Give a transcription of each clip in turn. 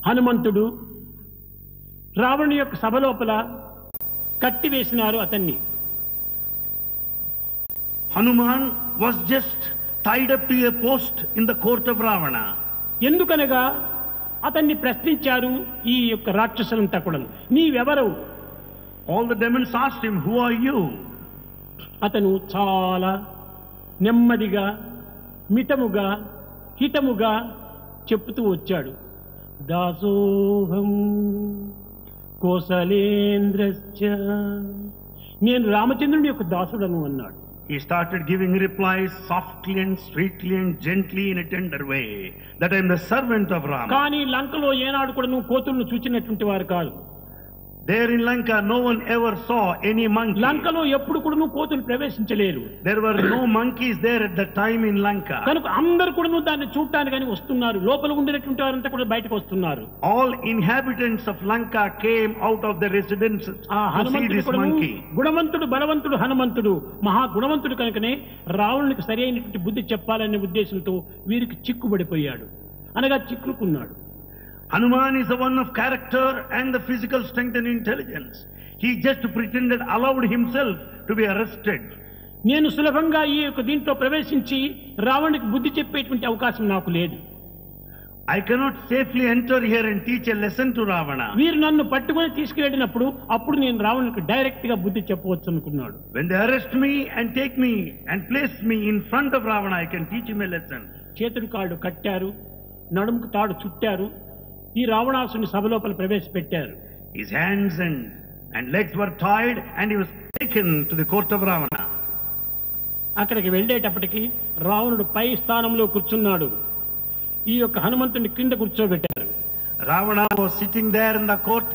హనుమంతుడు రావణుని యొక్క సభ లోపల కట్టివేసినారు అతన్ని. Hanuman was just tied up to a post in the court of Ravana. ఎందుకనగా అతన్ని ప్రశ్నించారు ఈ యొక్క రాక్షసులంతా కూడా, నీవెవరు? All the demons asked him, who are you? అతను చాలా నెమ్మదిగా మితముగా హితముగా చెప్తూ వచ్చాడు. దాసోహం కోసలేంద్రశ్చ, నేను రామచంద్రుని యొక్క దాసుడను అన్నాడు. He started giving replies softly and sweetly and gently in a tender way, that I am the servant of Rama. కానీ లంకలో ఏనాడు కూడా నువ్వు కోతులను చూచినటువంటి వారు కాదు. There in Lanka, no one ever saw any monkey. లంకలో ఎప్పుడు కూడా నువ్వు కోతులు ప్రవేశించలేరు. There were no monkeys there at that time in Lanka. కనుక అందరూ కూడా నువ్వు దాన్ని చూడటానికి వస్తున్నారు, లోపల ఉండినటువంటి వారంతా కూడా బయటకు వస్తున్నారు. All inhabitants of Lanka came out of their residences to see this monkey. గుణవంతుడు బలవంతుడు హనుమంతుడు మహా గుణవంతుడు కనుకనే రావణునికి సరైనటువంటి బుద్ధి చెప్పాలనే ఉద్దేశంతో వీరికి చిక్కుబడిపోయాడు, అనగా చిక్కుకున్నాడు. Hanuman is the one of character and the physical strength and intelligence. He just pretended, allowed himself to be arrested. నేను సులభంగా ఈ యొక్క దీంట్లో ప్రవేశించి రావణునికి బుద్ధి చెప్పేటువంటి అవకాశం నాకు లేదు. I cannot safely enter here and teach a lesson to Ravana. వీరు నన్ను పట్టుకొని తీసుకెళ్ళినప్పుడు అప్పుడు నేను రావణునికి డైరెక్ట్ గా బుద్ధి చెప్పవచ్చు అనుకున్నాడు. When they arrest me and take me and place me in front of Ravana, I can teach him a lesson. చేతుడు కాళ్ళు కట్టారు, నడుముకు తాడు చుట్టారు, ఈ రావణాసుని సభ లోపల ప్రవేశపెట్టారు. His hands and legs were tied and he was taken to the court of Ravana. అక్కడికి వెళ్ళేటప్పటికి రావణుడు పై స్థానంలో కూర్చున్నాడు, ఈ యొక్క హనుమంతుని కింద కూర్చోబెట్టారు. Ravana was sitting there in the court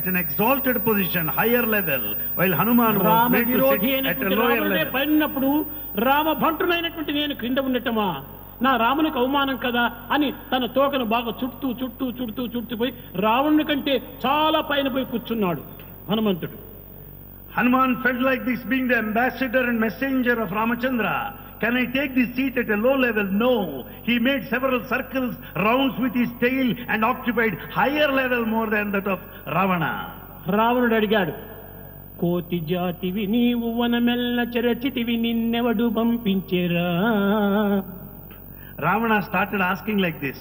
at an exalted position, higher level, while Hanuman was made to sit at a lower level. పడినప్పుడు రామ భంటునైనటువంటి నేను కింద ఉండటమా, నా రామునికి అవమానం కదా అని తన తోకను బాగా చుట్టూ పోయి రావణుని కంటే చాలా పైన పోయి కూర్చున్నాడు హనుమంతుడు. Hanuman felt like this, being the ambassador and messenger of Ramachandra. Can I take this seat at a low level? No. He made several circles, rounds with his tail and occupied higher level more than that of Ravana. రావణుడు అడిగాడు, కోతి జాతివి నీవు వనమెల్ల చెరచితివి నిన్నెవడు పంపించెరా. Ravana started asking like this,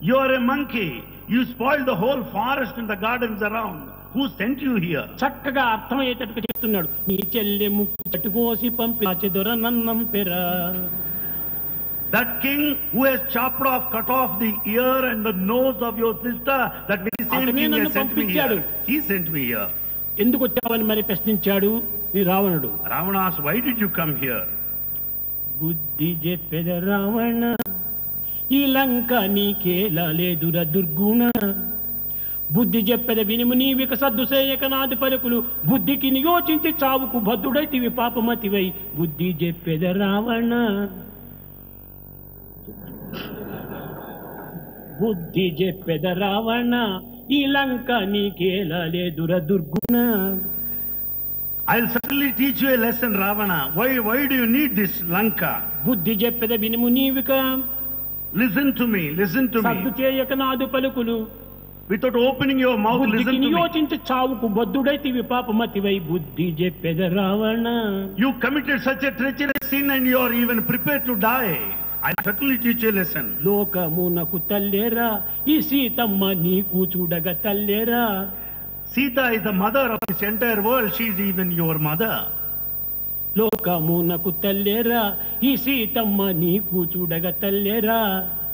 you are a monkey, you spoiled the whole forest and the gardens around. Who sent you here? చక్కగా అర్థమయ్యేటట్టుగా చెప్తున్నాడు. నీ చెల్లె ముక్కు చట్టుకోసి పంపించెదొర నన్నం పెరా. That king who has chopped off, cut off the ear and the nose of your sister, that very same king has sent me here. He sent me here. ఎందుకు వచ్చావని మరి ప్రశ్నించాడు ఈ రావణుడు. Ravana asked, why did you come here? బుద్ధి చెప్పెద రావణ, ఈ లంక నీకేలా లేదుర దుర్గుణ. బుద్ధి చెప్పెద వినుము నీవిక సద్దు సేయక నాది పలుకులు, బుద్ధికి నియోచించి చావుకు భద్రుడైతివి పాపమతివై. బుద్ధి చెప్పెద రావణ, బుద్ధి చెప్పెద రావణ, ఈ లంక నీకేలా లేదుర దుర్గుణ. I'll certainly teach you a lesson, Ravana. Why do you need this Lanka? బుద్ధి చెప్పెద వినుము నీవిక, listen to me. సద్దు చేయక నాదు పలుకులు. Without opening your mouth, listen to me. నియోచించి చావుకు బద్దుడైతివి పాపమతివై. బుద్ధి చెప్పెద Ravana, You committed such a treacherous sin and you are even prepared to die. I'll certainly teach you a lesson. లోకమునకు తల్లేరా, ఈ సీతమ్మ నీకు చూడగ తల్లేరా. Sita is the mother of this entire world. She is even your mother. లోకమునకు తల్లేరా, ఈ సీతమ్మ నీకు చూడగ తల్లేరా.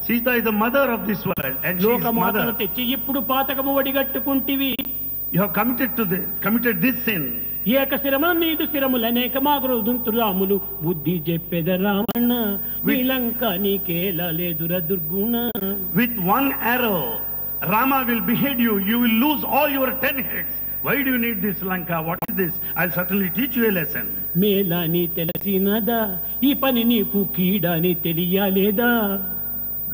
Sita is the mother of this world and she is mother. తెచ్చి ఇప్పుడు పాతకము వడిగట్టుకుంటివి. You have committed this sin. ఏక స్థిరమ నీదు స్థిరములనేక మాగురు దుంతురాములు. బుద్ధి చెప్పెద రావణ, శ్రీలంక నీకేలా లేదుర దుర్గుణ. With one arrow, Rama will behead you. You will lose all your 10 heads. Why do you need this Lanka? What is this? I'll certainly teach you a lesson. మేలా నీ తెలిసినదా, ఈ పని నీకు కీడని తెలియలేదా.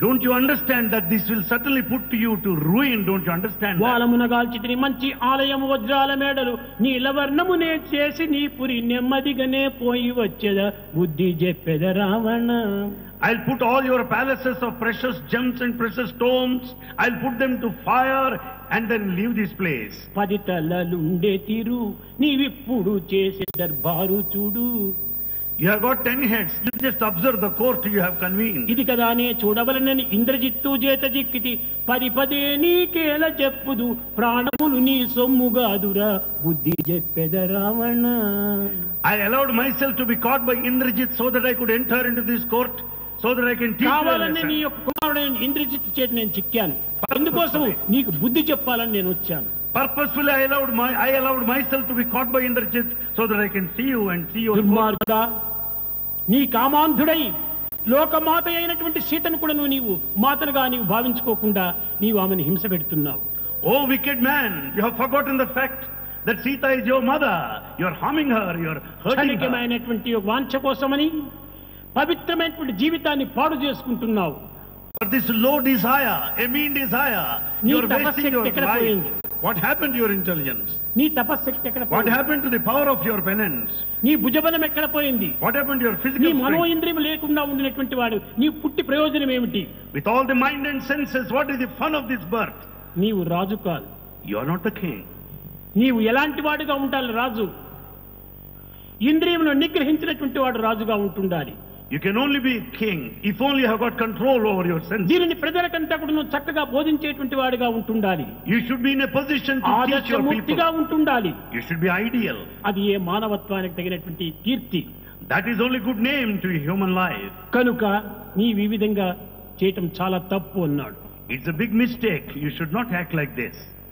Don't you understand that this will certainly put you to ruin? Don't you understand that? వాలమునగాల్చితిని మంచి ఆలయము వజ్రాల మేడలు, నీలవర్ణమునే చేసి నీ పురి నెమ్మదిగానే పోయి వచ్చేదా. బుద్ధి చెప్పెద Ravana, I'll put all your palaces of precious gems and precious stones, I'll put them to fire and then leave this place. 10 తలలుండే తీరు నీవిప్పుడు చేసే దర్బారు చూడు. You have got 10 heads. You just observe the court you have convened. ఇది కదానే చూడవలనని ఇంద్రజిత్తు చేత జిక్కితి 10 నీకేల చెప్పుదు ప్రాణములు నీ సొమ్ముగాదురా బుద్ధి చెప్పెద Ravana. I allowed myself to be caught by Indrajit so that I could enter into this court, so that I can teach you a కావాలని నీ lesson. యొక్క కుమారుడైన ఇంద్రజిత్తు చేత నేను చిక్కాను. అందుకోసం నీకు బుద్ధి చెప్పాలని నేను వచ్చాను. Purposefully I allowed myself to be caught by Indrajit so that I can see you and see your court. దుర్మార్గుడా, నీ కామాంధుడై లోకమాత అయినటువంటి సీతను కూడా నీవు మాతనుగా నీవు భావించుకోకుండా నీవు ఆమెను హింస పెడుతున్నావు. Oh wicked man, you have forgotten the fact that Sita is your mother. You are harming her, you are hurting her. క్షణికమైనటువంటి వాంఛ కోసమని పవిత్రమైనటువంటి జీవితాన్ని పాడు చేసుకుంటున్నావు. For this low desire, a mean desire, you are wasting your life. What happened to your intelligence? నీ తపశ్శక్తి ఎక్కడ What పోయింది? happened to the power of your penance? నీ భుజబలం ఎక్కడ పోయింది? What happened to your నీ physical మనో strength? ఇంద్రియం లేకుండా ఉండినటువంటి వాడు నీ పుట్టి ప్రయోజనం ఏమిటి? With all the mind and senses, what is the fun of this birth? నీవు రాజు కాదు. You are not the king. నీవు ఎలాంటి వాడిగా ఉండాలి? రాజు ఇంద్రియమును నిగ్రహించినటువంటి వాడు రాజుగా ఉంటుండాలి. You can only be king if only you have got control over your senses. దీనిని ప్రజలకంతా కూడా నువ్వు చక్కగా బోధించేటువంటి వాడిగా ఉంటుండాలి. You should be in a position to teach your ఆదర్శమూర్తిగా people. ఉంటుండాలి. You should be ideal. అది ఏ మానవత్వానికి తగినటువంటి కీర్తి. That is only good name to human life. కనుక నీవు ఈ విధంగా చేయటం చాలా తప్పు అన్నాడు. It's a big mistake. You should not act like this.